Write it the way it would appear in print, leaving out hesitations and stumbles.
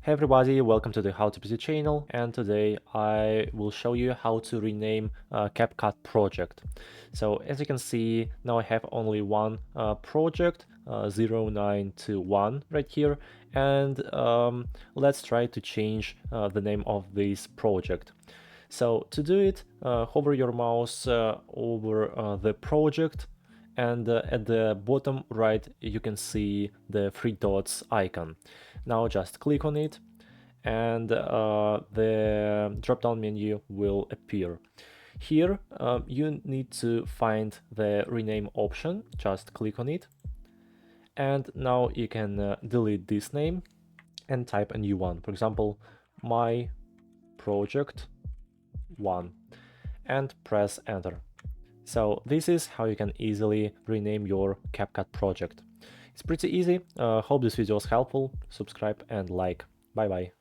Hey everybody, welcome to the How to PC channel, and today I will show you how to rename a CapCut project. So as you can see, now I have only one project, 0921 right here, and let's try to change the name of this project. So to do it, hover your mouse over the project, and at the bottom right you can see the three dots icon. Now just click on it and the drop down menu will appear. Here you need to find the rename option, just click on it, and now you can delete this name and type a new one, for example my project 1, and press enter. So this is how you can easily rename your CapCut project. It's pretty easy. Hope this video was helpful. Subscribe and like. Bye bye.